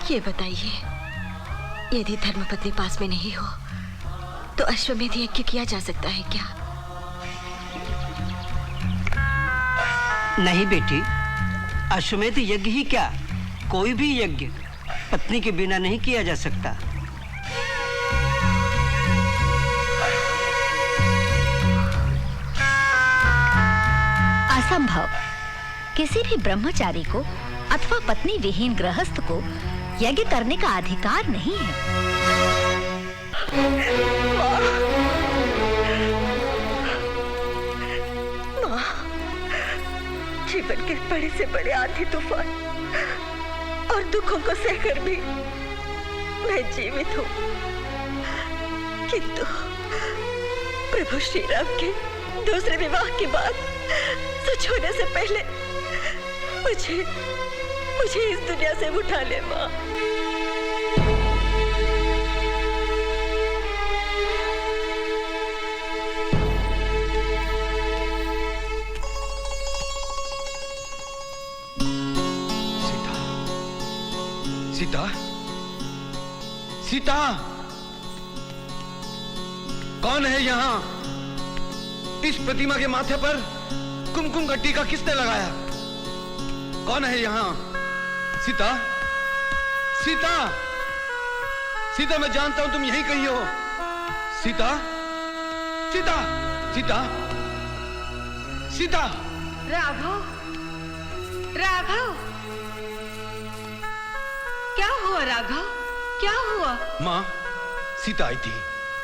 ये बताइए, यदि धर्मपत्नी पास में नहीं हो तो अश्वमेध यज्ञ किया जा सकता है क्या? नहीं बेटी, अश्वमेध यज्ञ ही क्या, कोई भी यज्ञ पत्नी के बिना नहीं किया जा सकता। असंभव। किसी भी ब्रह्मचारी को अथवा पत्नी विहीन गृहस्थ को यज्ञ करने का अधिकार नहीं है। माँ, जीवन के बड़े से बड़े आंधी तूफान और दुखों को सहकर भी मैं जीवित हूँ, किंतु प्रभु श्री राम के दूसरे विवाह के बाद सच होने से पहले मुझे इस दुनिया से उठा ले माँ। सीता, सीता, कौन है यहाँ? इस प्रतिमा के माथे पर कुमकुम का टीका किसने लगाया? कौन है यहाँ? सीता, सीता, सीता, मैं जानता हूं तुम यहीं कहीं हो। सीता, सीता, सीता, सीता। राघव, राघव, क्या हुआ राघव? क्या हुआ? माँ, सीता आई थी,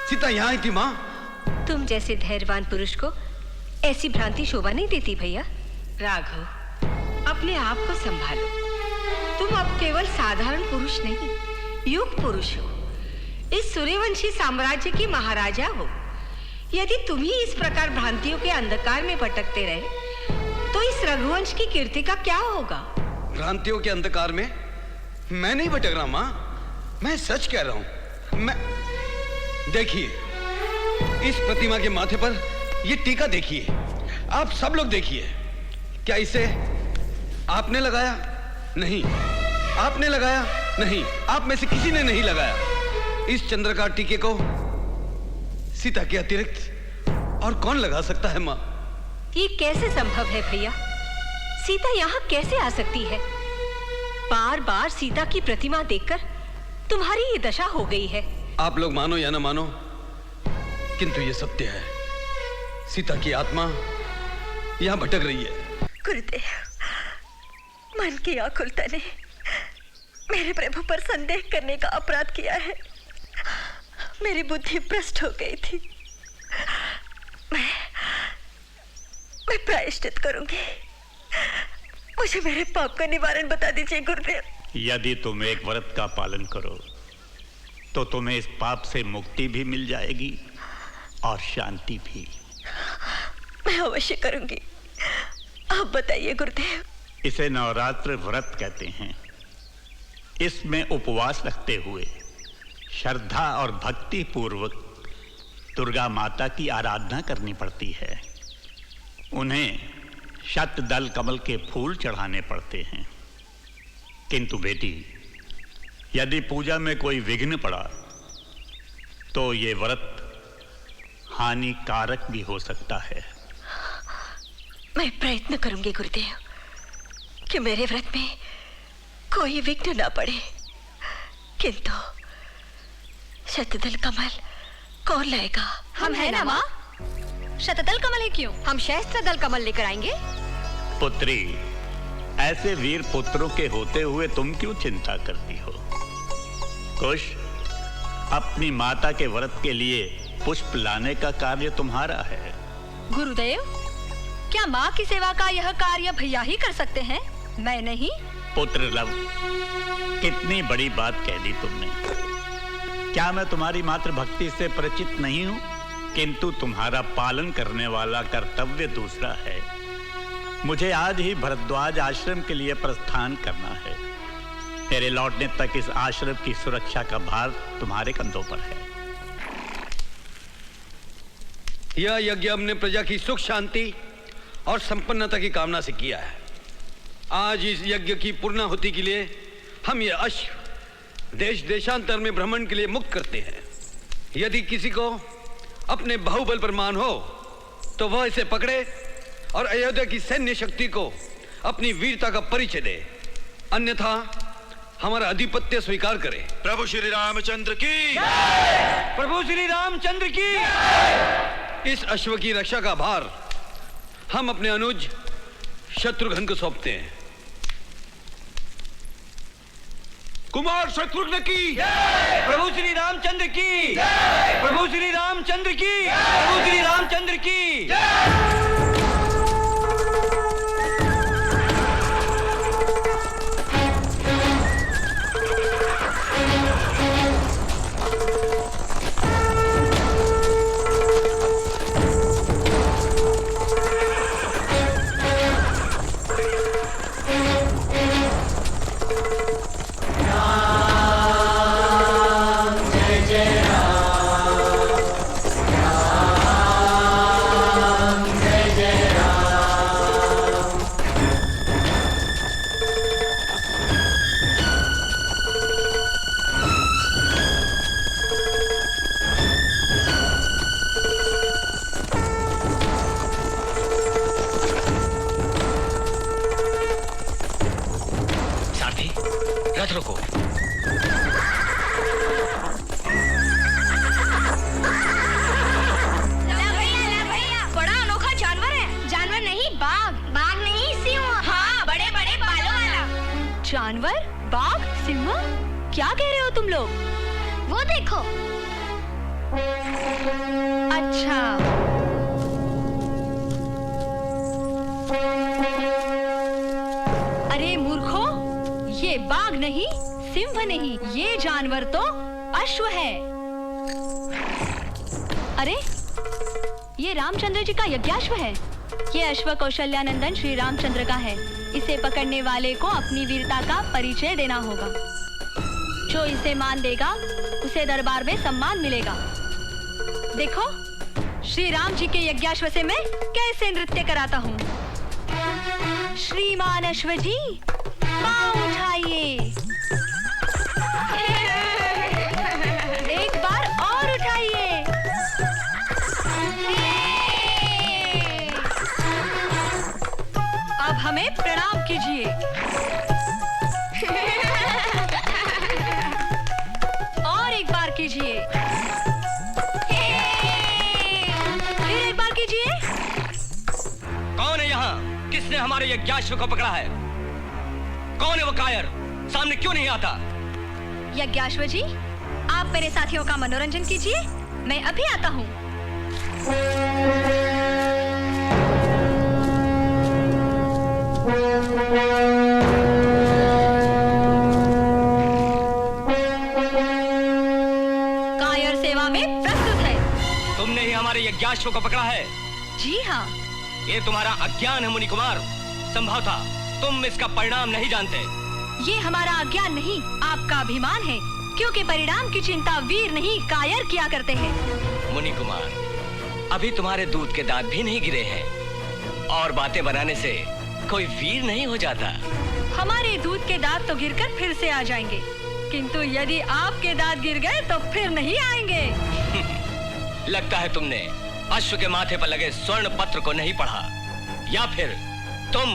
सीता यहाँ आई थी। माँ, तुम जैसे धैर्यवान पुरुष को ऐसी भ्रांति शोभा नहीं देती भैया। राघव, अपने आप को संभालो। तुम अब केवल साधारण पुरुष नहीं, युग पुरुष हो। इस सूर्यवंशी साम्राज्य की महाराजा हो। यदि तुम ही इस प्रकार भ्रांतियों के अंधकार में भटकते रहे तो इस रघुवंश की कीर्ति का क्या होगा? भ्रांतियों के अंधकार में मैं नहीं भटक रहा माँ, मैं सच कह रहा हूं। मैं, देखिए, इस प्रतिमा के माथे पर ये टीका देखिए, आप सब लोग देखिए। क्या इसे आपने लगाया? नहीं। आपने लगाया? नहीं। आप में से किसी ने नहीं लगाया। इस चंद्रकार टीके को सीता के अतिरिक्त और कौन लगा सकता है माँ? ये कैसे संभव है भैया? सीता यहाँ कैसे आ सकती है? बार बार सीता की प्रतिमा देखकर तुम्हारी ये दशा हो गई है। आप लोग मानो या ना मानो, किंतु ये सत्य है। सीता की आत्मा यहाँ भटक रही है। गुरुदेव, मन की आकुलता ने मेरे प्रभु पर संदेह करने का अपराध किया है। मेरी बुद्धि भ्रष्ट हो गई थी। मैं प्रायश्चित करूंगी। मुझे मेरे पाप का निवारण बता दीजिए गुरुदेव। यदि तुम एक व्रत का पालन करो तो तुम्हें इस पाप से मुक्ति भी मिल जाएगी और शांति भी। मैं अवश्य करूंगी। आप बताइए गुरुदेव। इसे नवरात्र व्रत कहते हैं। इसमें उपवास रखते हुए श्रद्धा और भक्ति पूर्वक दुर्गा माता की आराधना करनी पड़ती है। उन्हें शतदल कमल के फूल चढ़ाने पड़ते हैं। किंतु बेटी, यदि पूजा में कोई विघ्न पड़ा तो ये व्रत हानिकारक भी हो सकता है। मैं प्रयत्न करूंगी गुरुदेव कि मेरे व्रत में कोई विघ्न ना पड़े। किंतु शतदल कमल कौन लाएगा? हम है ना माँ। शतदल कमल है क्यों, हम सहस्त्रदल कमल लेकर आएंगे। पुत्री, ऐसे वीर पुत्रों के होते हुए तुम क्यों चिंता करती हो? कुश, अपनी माता के व्रत के लिए पुष्प लाने का कार्य तुम्हारा है। गुरुदेव, क्या माँ की सेवा का यह कार्य भैया ही कर सकते हैं, मैं नहीं? पुत्र लव, कितनी बड़ी बात कह दी तुमने। क्या मैं तुम्हारी मातृभक्ति से परिचित नहीं हूं? किंतु तुम्हारा पालन करने वाला कर्तव्य दूसरा है। मुझे आज ही भरद्वाज आश्रम के लिए प्रस्थान करना है। तेरे लौटने तक इस आश्रम की सुरक्षा का भार तुम्हारे कंधों पर है। यह यज्ञ हमने प्रजा की सुख शांति और संपन्नता की कामना से किया है। आज इस यज्ञ की पूर्णाहुति के लिए हम ये अश्व देश देशांतर में भ्रमण के लिए मुक्त करते हैं। यदि किसी को अपने बाहुबल पर मान हो तो वह इसे पकड़े और अयोध्या की सैन्य शक्ति को अपनी वीरता का परिचय दे, अन्यथा हमारा आधिपत्य स्वीकार करे। प्रभु श्री रामचंद्र की, प्रभु श्री रामचंद्र की। इस अश्व की रक्षा का भार हम अपने अनुज शत्रुघ्न को सौंपते हैं। कुमार शत्रुघ्न की, प्रभु श्री रामचंद्र की, प्रभु श्री रामचंद्र की, प्रभु श्री रामचंद्र की। रथ रोको। भैया, बड़ा अनोखा जानवर है। जानवर नहीं, बाघ। बाघ नहीं, सिंह। हाँ, बड़े बड़े बालों वाला जानवर। बाघ, सिंह, क्या कह रहे हो तुम लोग? वो देखो। अच्छा, अरे मूर्खों, ये बाघ नहीं, सिंह नहीं, ये जानवर तो अश्व है। अरे, ये रामचंद्र जी का यज्ञाश्व है। ये अश्व कौशल्यानंदन श्री रामचंद्र का है। इसे पकड़ने वाले को अपनी वीरता का परिचय देना होगा। जो इसे मान देगा, उसे दरबार में सम्मान मिलेगा। देखो, श्री राम जी के यज्ञाश्व से मैं कैसे नृत्य कराता हूँ। श्रीमान अश्व जी, पाँव उठाइए। एक बार और उठाइए। अब हमें प्रणाम कीजिए। और एक बार कीजिए। फिर एक बार कीजिए। कौन है यहाँ? किसने हमारे यज्ञाश्व को पकड़ा है? कौन है वो कायर? सामने क्यों नहीं आता? यज्ञाश्व जी, आप मेरे साथियों का मनोरंजन कीजिए, मैं अभी आता हूँ। कायर सेवा में प्रस्तुत है। तुमने ही हमारे यज्ञाश्व को पकड़ा है? जी हाँ। ये तुम्हारा अज्ञान है मुनि कुमार। संभव था तुम इसका परिणाम नहीं जानते। ये हमारा अज्ञान नहीं, आपका अभिमान है, क्योंकि परिणाम की चिंता वीर नहीं, कायर किया करते हैं। मुनि कुमार, अभी तुम्हारे दूध के दांत भी नहीं गिरे हैं और बातें बनाने से कोई वीर नहीं हो जाता। हमारे दूध के दांत तो गिरकर फिर से आ जाएंगे, किंतु यदि आपके दांत गिर गए तो फिर नहीं आएंगे। लगता है तुमने अश्व के माथे पर लगे स्वर्ण पत्र को नहीं पढ़ा, या फिर तुम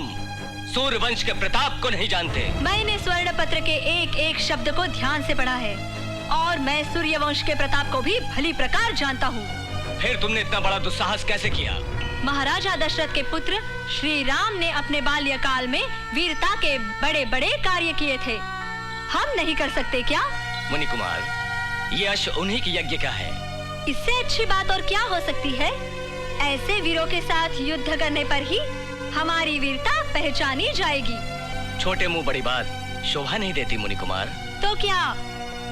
सूर्यवंश के प्रताप को नहीं जानते। मैंने स्वर्ण पत्र के एक एक शब्द को ध्यान से पढ़ा है और मैं सूर्यवंश के प्रताप को भी भली प्रकार जानता हूँ। फिर तुमने इतना बड़ा दुस्साहस कैसे किया? महाराजा दशरथ के पुत्र श्री राम ने अपने बाल्यकाल में वीरता के बड़े बड़े कार्य किए थे, हम नहीं कर सकते क्या? मुनि कुमार, ये अश्व उन्हीं की यज्ञ का है। इससे अच्छी बात और क्या हो सकती है? ऐसे वीरों के साथ युद्ध करने पर ही हमारी वीरता पहचानी जाएगी। छोटे मुंह बड़ी बात शोभा नहीं देती मुनि कुमार। तो क्या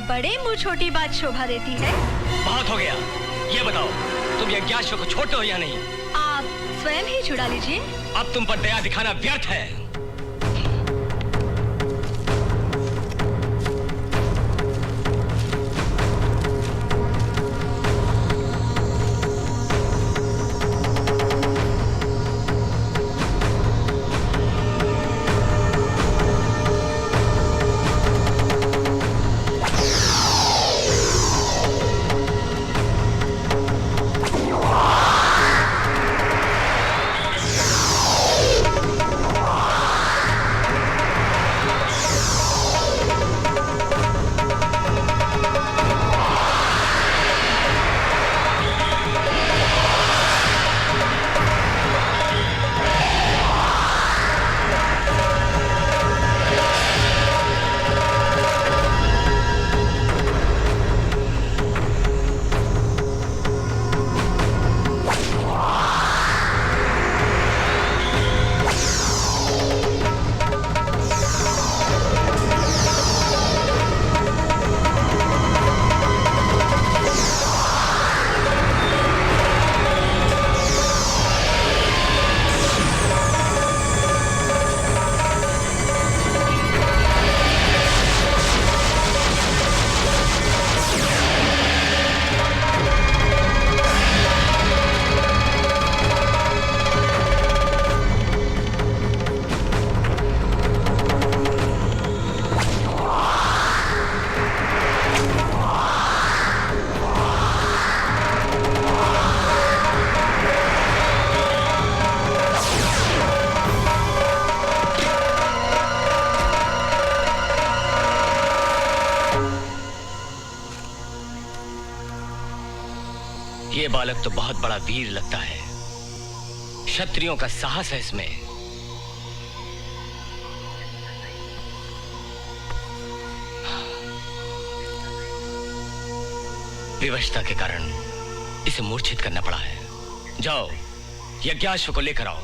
बड़े मुंह छोटी बात शोभा देती है? बहुत हो गया। ये बताओ, तुम यज्ञाश्व को छोड़ते हो या नहीं? आप स्वयं ही छुड़ा लीजिए। अब तुम पर दया दिखाना व्यर्थ है। ये बालक तो बहुत बड़ा वीर लगता है। क्षत्रियों का साहस है इसमें। विवशता के कारण इसे मूर्छित करना पड़ा है। जाओ, यज्ञाश्व को लेकर आओ।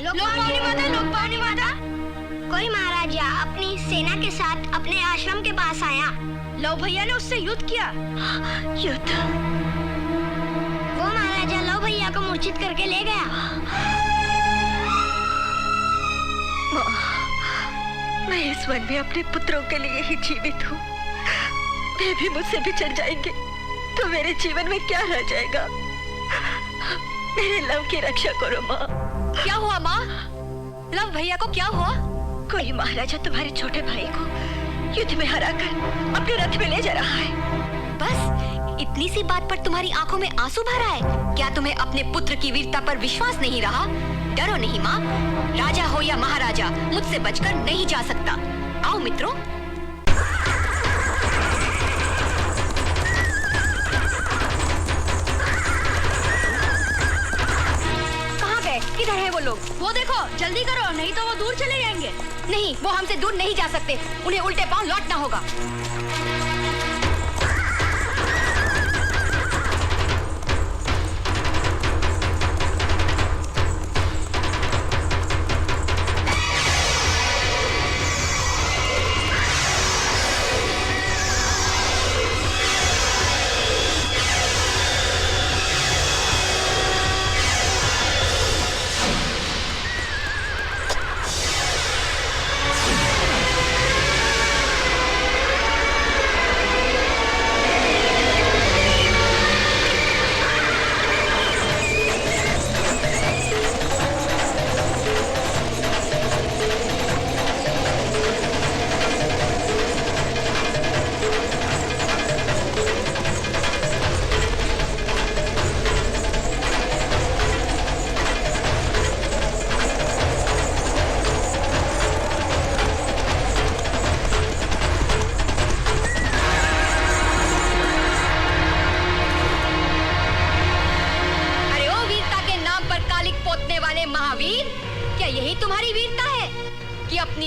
लोकपावनी माता, कोई महाराजा अपनी सेना के साथ अपने आश्रम के पास आया। लव भैया ने उससे युद्ध किया। युद्ध? वो महाराजा लव भैया को मूर्छित करके ले गया। मैं इस वन में अपने पुत्रों के लिए ही जीवित हूँ। वे भी मुझसे बिछड़ जाएंगे तो मेरे जीवन में क्या रह जाएगा? मेरे लव की रक्षा करो माँ। क्या हुआ माँ? लव भैया को क्या हुआ? कोई महाराजा तुम्हारे छोटे भाई को युद्ध में हराकर अपने रथ में ले जा रहा है। बस इतनी सी बात पर तुम्हारी आंखों में आंसू भर रहा है? क्या तुम्हें अपने पुत्र की वीरता पर विश्वास नहीं रहा? डरो नहीं माँ, राजा हो या महाराजा मुझसे बचकर नहीं जा सकता। आओ मित्रों। कहाँ गए? किधर है वो लोग? वो देखो, जल्दी करो नहीं तो वो दूर चले जाएंगे। नहीं, वो हमसे दूर नहीं जा सकते। उन्हें उल्टे पांव लौटना होगा।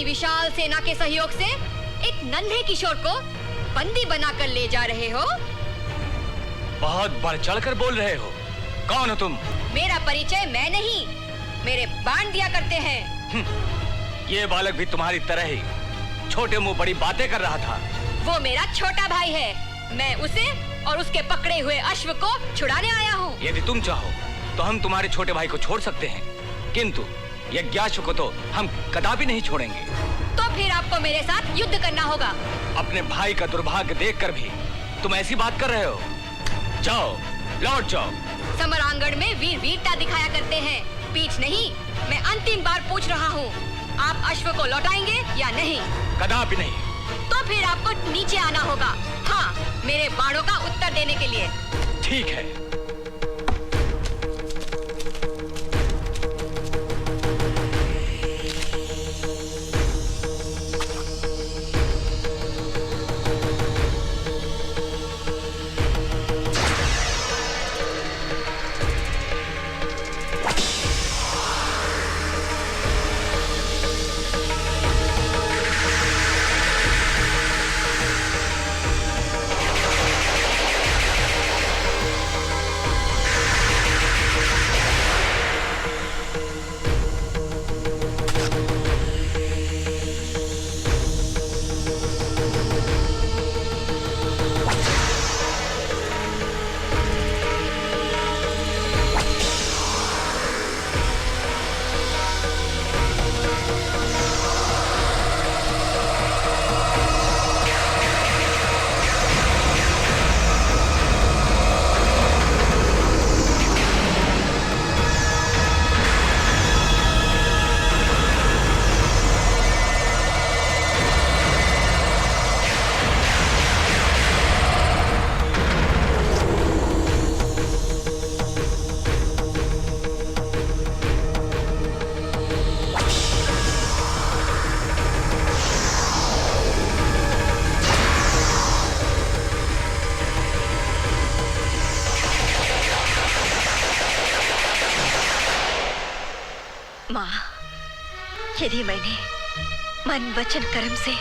विशाल सेना के सहयोग से एक नन्हे किशोर को बंदी बनाकर ले जा रहे हो? बहुत बढ़ चढ़कर बोल रहे हो। कौन हो तुम? मेरा परिचय मैं नहीं, मेरे बाण दिया करते हैं। ये बालक भी तुम्हारी तरह ही छोटे मुंह बड़ी बातें कर रहा था। वो मेरा छोटा भाई है। मैं उसे और उसके पकड़े हुए अश्व को छुड़ाने आया हूँ। यदि तुम चाहो तो हम तुम्हारे छोटे भाई को छोड़ सकते हैं, किंतु यज्ञाश्व को तो हम कदापि नहीं छोड़ेंगे। तो फिर आपको मेरे साथ युद्ध करना होगा। अपने भाई का दुर्भाग्य देखकर भी तुम ऐसी बात कर रहे हो? जाओ, लौट जाओ। समरांगण में वीर वीरता दिखाया करते हैं, पीछ नहीं। मैं अंतिम बार पूछ रहा हूँ, आप अश्व को लौटाएंगे या नहीं? कदापि नहीं। तो फिर आपको नीचे आना होगा। हाँ, मेरे बाणों का उत्तर देने के लिए। ठीक है। माँ, यदि मैंने मन वचन कर्म से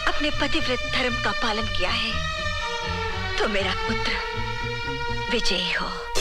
अपने पतिव्रत धर्म का पालन किया है तो मेरा पुत्र विजयी हो।